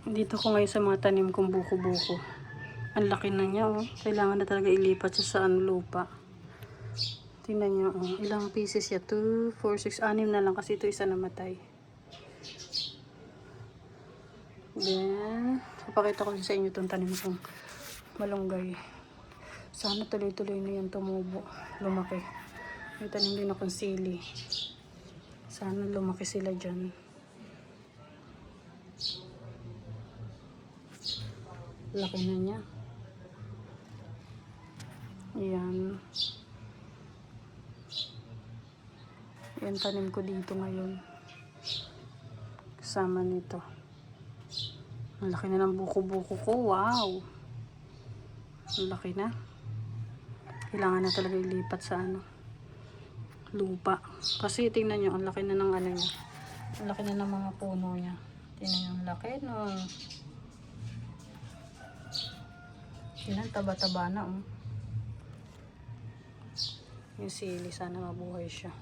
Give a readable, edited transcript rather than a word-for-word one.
Dito ko ngayon sa mga tanim kong buko-buko. Ang laki na niya, oh. Kailangan na talaga ilipat siya sa lupa. Tingnan niyo, oh. Ilang pieces siya? 2, 4, 6, 6 na lang kasi ito isa namatay. Then, papakita ko sa inyo itong tanim kong malunggay. Sana tuloy-tuloy na yan tumubo. Lumaki. May tanim din akong sili. Sana lumaki sila dyan. Laki na niya. Ayan. Yan tanim ko dito ngayon. Kasama nito. Ang laki na ng buko-buko ko. Wow! Ang laki na. Kailangan na talaga ilipat sa lupa. Kasi tingnan nyo, ang laki na ng niya. Ang laki na ng mga puno niya. Tingnan nyo, ang laki no. Yan, taba-taba na, oh. Yung sili, sana mabuhay siya.